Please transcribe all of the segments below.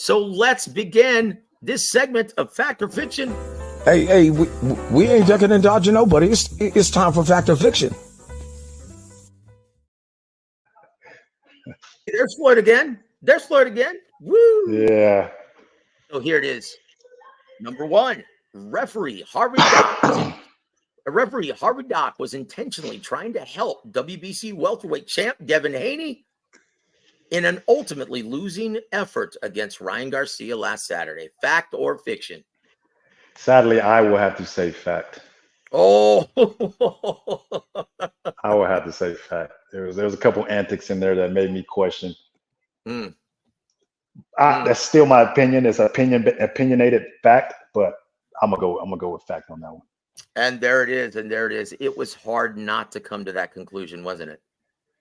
So let's begin this segment of Fact or Fiction. Hey, we ain't ducking and dodging nobody. It's time for Fact or Fiction. There's Floyd again. Woo! Yeah. So here it is. Number one, referee Harvey Dock was intentionally trying to help WBC welterweight champ Devin Haney in an ultimately losing effort against Ryan Garcia last Saturday. Fact or fiction? Sadly, I will have to say fact. Oh, I will have to say fact. There was a couple antics in there that made me question. That's still my opinion. It's opinionated fact, but I'm gonna go with fact on that one. And there it is. It was hard not to come to that conclusion, wasn't it?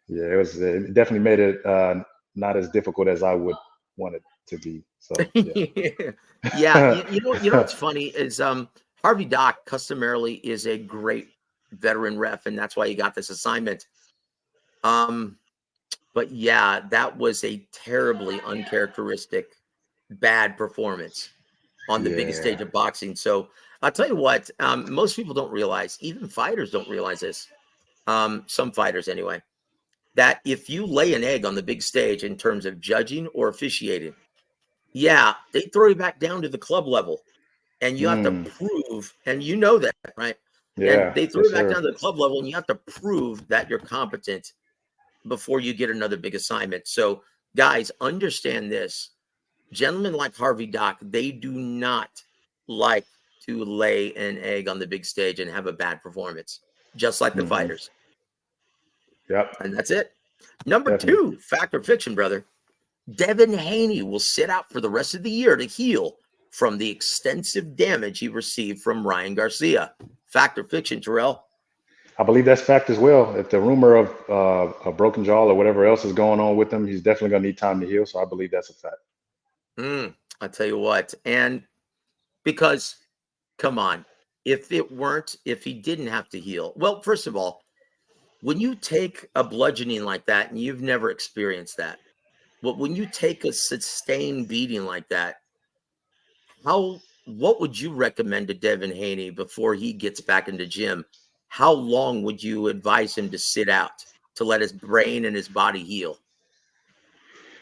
Yeah, it was. It definitely made it not as difficult as I would want it to be. So yeah. Yeah. You know what's funny is Harvey Dock customarily is a great veteran ref, and that's why he got this assignment. But yeah, that was a terribly uncharacteristic, bad performance on the biggest stage of boxing. So I'll tell you what, most people don't realize, even fighters don't realize this. Some fighters anyway, that if you lay an egg on the big stage in terms of judging or officiating, yeah, they throw you back down to the club level, and you have to prove, and you know that, right? Yeah, and they throw you back down to the club level, and you have to prove that you're competent before you get another big assignment. So guys, understand this. Gentlemen like Harvey Dock, they do not like to lay an egg on the big stage and have a bad performance, just like the fighters. Yep. And that's it. Number two, fact or fiction, brother. Devin Haney will sit out for the rest of the year to heal from the extensive damage he received from Ryan Garcia. Fact or fiction, Tyrrell? I believe that's fact as well. If the rumor of a broken jaw or whatever else is going on with him, he's definitely going to need time to heal. So I believe that's a fact. I tell you what, and because, come on, if he didn't have to heal, well, first of all, when you take a bludgeoning like that, and you've never experienced that, but when you take a sustained beating like that, what would you recommend to Devin Haney before he gets back into gym? How long would you advise him to sit out to let his brain and his body heal?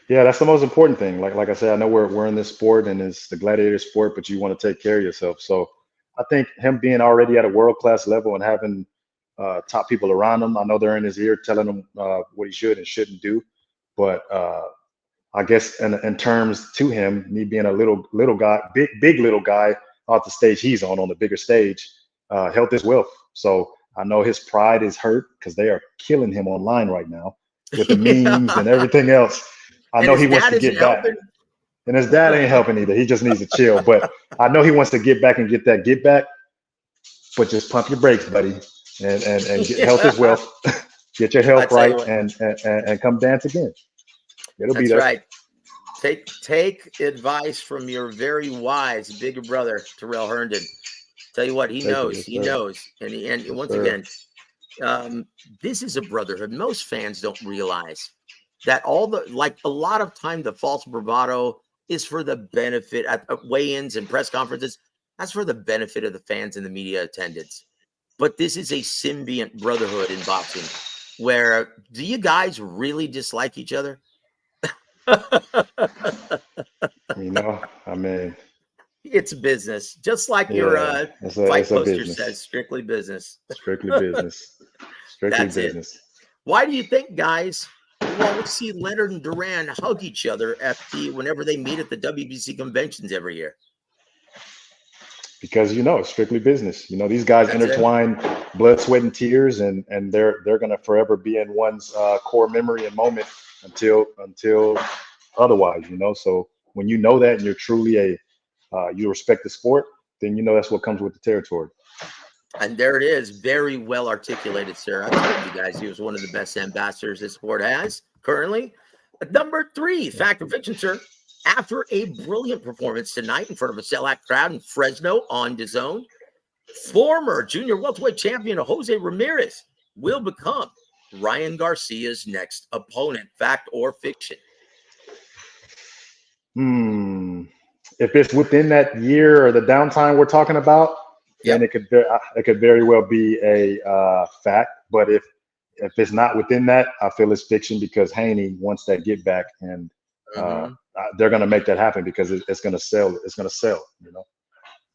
Yeah, that's the most important thing. Like I said, I know we're in this sport and it's the gladiator sport, but you want to take care of yourself. So I think him being already at a world-class level and having top people around him, I know they're in his ear telling him what he should and shouldn't do. But I guess in terms to him, me being a little guy, big little guy off the stage he's on the bigger stage, health is wealth. So I know his pride is hurt because they are killing him online right now with the memes and everything else. I know he wants to get back. And his dad ain't helping either. He just needs to chill. But I know he wants to get back and get that get back. But just pump your brakes, buddy. And get health is wealth. Get your health right and come dance again. It'll be there. Right. Take advice from your very wise bigger brother, Tyrrell Herndon. Tell you what, he knows. And once again, this is a brotherhood. Most fans don't realize that a lot of time, the false bravado is for the benefit at weigh-ins and press conferences. That's for the benefit of the fans and the media attendance. But this is a symbiont brotherhood in boxing where, do you guys really dislike each other? I mean, it's business, just like your fight poster says, strictly business. Strictly business. Strictly business. Why do you think, guys, we always see Leonard and Duran hug each other whenever they meet at the WBC conventions every year? Because it's strictly business. These guys intertwine blood, sweat, and tears, and they're gonna forever be in one's core memory and moment until otherwise. So when you know that and you're truly you respect the sport, then that's what comes with the territory. And there it is, very well articulated, sir. I told you guys he was one of the best ambassadors this sport has currently. Number three, fact or fiction, sir. After a brilliant performance tonight in front of a sellout crowd in Fresno on DAZN, former junior welterweight champion Jose Ramirez will become Ryan Garcia's next opponent. Fact or fiction? if it's within that year or the downtime we're talking about, then it could very well be a fact. But if it's not within that, I feel it's fiction because Haney wants that get back, and they're going to make that happen because it's going to sell. It's going to sell. You know.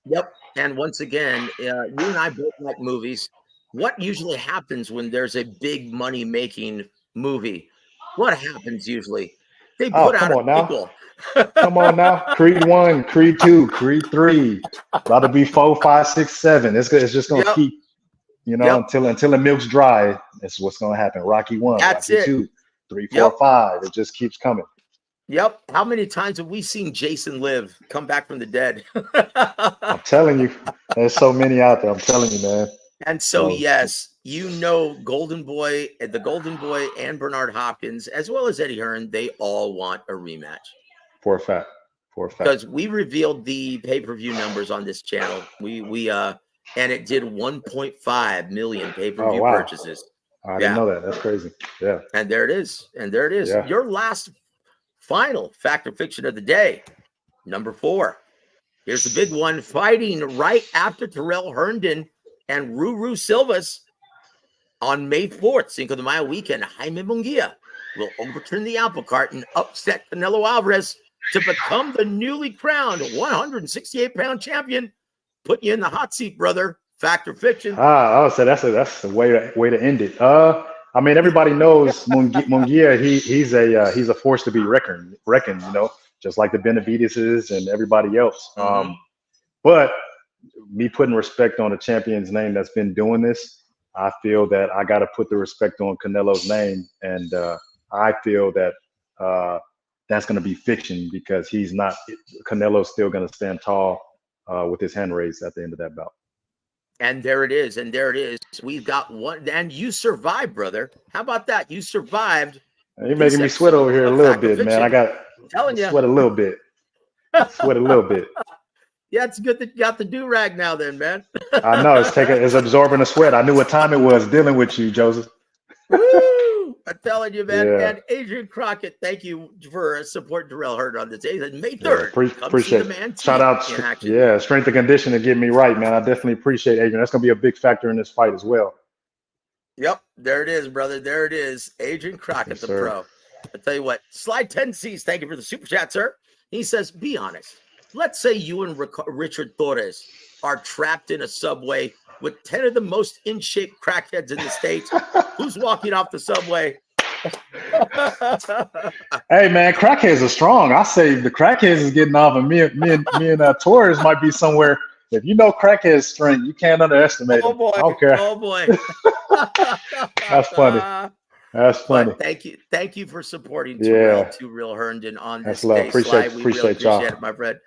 Yep. And once again, you and I both like movies. What usually happens when there's a big money making movie? What happens usually? They put out a sequel. Come on now. Creed 1, Creed 2, Creed 3. About to be 4, 5, 6, 7. It's just going to keep, until the milk's dry. That's what's going to happen. Rocky 1, Rocky 2, 3, 4, 5. It just keeps coming. Yep. How many times have we seen Jason live, come back from the dead? I'm telling you, there's so many out there. I'm telling you, man. And so, yes, the Golden Boy and Bernard Hopkins, as well as Eddie Hearn, they all want a rematch. For a fact. Because we revealed the pay-per-view numbers on this channel. And it did 1.5 million pay-per-view purchases. I didn't know that. That's crazy. Yeah. And there it is. Yeah. Your last final fact or fiction of the day, number 4. Here's the big one. Fighting right after Tyrrell Herndon and Ruru Silvas on May 4th, Cinco de Mayo weekend, Jaime Munguia will overturn the apple cart and upset Canelo Alvarez to become the newly crowned 168-pound champion. Put you in the hot seat, brother. Fact or fiction? So that's a way to end it. I mean, everybody knows Munguia. He's a force to be reckoned. You know, just like the Benavideses and everybody else. But me putting respect on a champion's name that's been doing this, I feel that I got to put the respect on Canelo's name, and I feel that that's going to be fiction because he's not. Canelo's still going to stand tall with his hand raised at the end of that bout. And there it is. We've got one. And you survived, brother. How about that? You survived. You're making me sweat over here a little bit, man. I got sweat a little bit. Sweat a little bit. Yeah, it's good that you got the do-rag now then, man. I know. It's absorbing the sweat. I knew what time it was dealing with you, Joseph. Woo! I'm telling you, man. Yeah. And Adrian Crockett, thank you for supporting Tyrrell Herndon on this day. May 3rd. Appreciate it. Shout out. Strength and conditioning to get me right, man. I definitely appreciate Adrian. That's going to be a big factor in this fight as well. Yep. There it is, brother. There it is. Adrian Crockett, the pro. I tell you what, Slide 10 C's. Thank you for the super chat, sir. He says, be honest. Let's say you and Richard Torres are trapped in a subway with 10 of the most in-shape crackheads in the States. Who's walking off the subway? Hey, man, crackheads are strong. I say the crackheads is getting off, and me and Torres might be somewhere. If you know crackhead strength, you can't underestimate them. Boy. I don't care. Oh, boy. That's funny. That's funny. But thank you for supporting Tyrrell Herndon on this day. Appreciate y'all. It, my friend.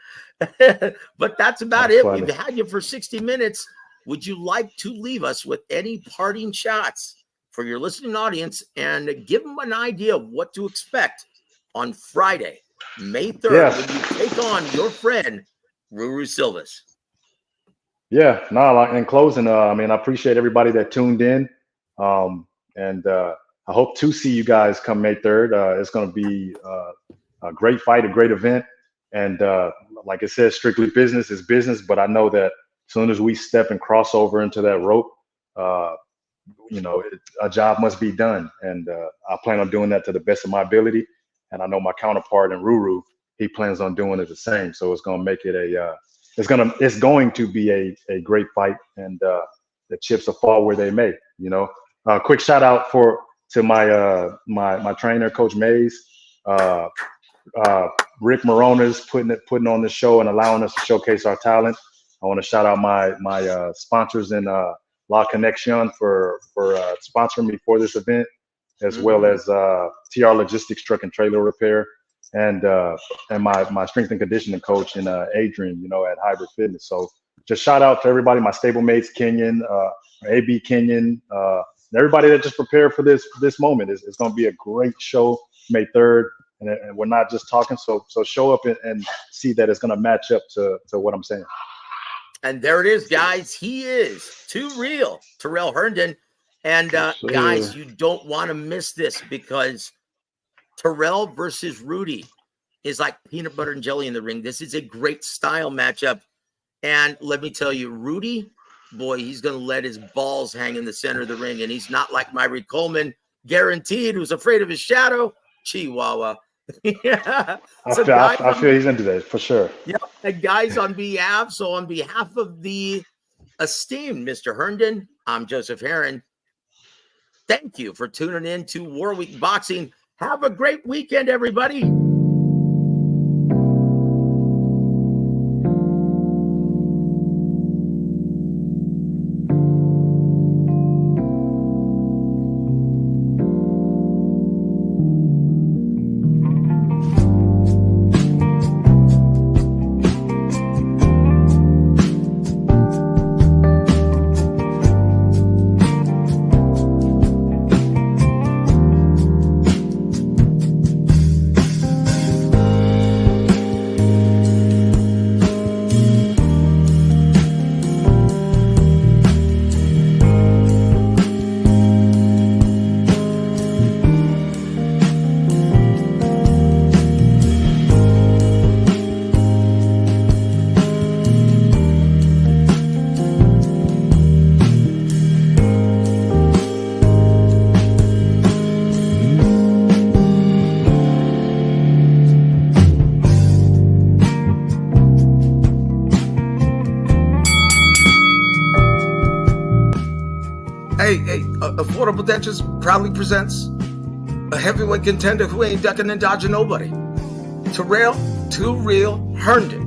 But that's about it. Funny. We've had you for 60 minutes. Would you like to leave us with any parting shots for your listening audience and give them an idea of what to expect on Friday, May 3rd, when you take on your friend, Ruru Silvas? Yeah, in closing, I mean, I appreciate everybody that tuned in. And I hope to see you guys come May 3rd. It's going to be a great fight, a great event. And like I said, strictly business is business. But I know that as soon as we step and cross over into that rope, a job must be done. And I plan on doing that to the best of my ability. And I know my counterpart in Ruru, he plans on doing it the same. So it's going to make it it's going to be a great fight. And the chips will fall where they may, you know. Quick shout out to my my trainer, Coach Mays, Rick Moronas, putting on the show and allowing us to showcase our talent. I want to shout out my sponsors in La Connection for sponsoring me for this event, as well as TR Logistics Truck and Trailer Repair, and my strength and conditioning coach and Adrian, at Hybrid Fitness. So just shout out to everybody, my stablemates, Kenyon, AB Kenyon, everybody that just prepared for this moment. It's going to be a great show May 3rd, and we're not just talking. So show up and see that it's going to match up to what I'm saying. And there it is, guys. He is too real, Tyrrell Herndon. And guys, you don't want to miss this because Tyrrell versus Rudy is like peanut butter and jelly in the ring. This is a great style matchup. And let me tell you, Rudy, boy, he's going to let his balls hang in the center of the ring. And he's not like Myrie Coleman, guaranteed, who's afraid of his shadow. Chihuahua. Yeah. I feel he's into that for sure. Yeah. And guys, on behalf of the esteemed Mr. Herndon, I'm Joseph Herron. Thank you for tuning in to War Week Boxing. Have a great weekend, everybody. Hey, Affordable Dentures proudly presents a heavyweight contender who ain't ducking and dodging nobody. Tyrrell, Too Real Herndon.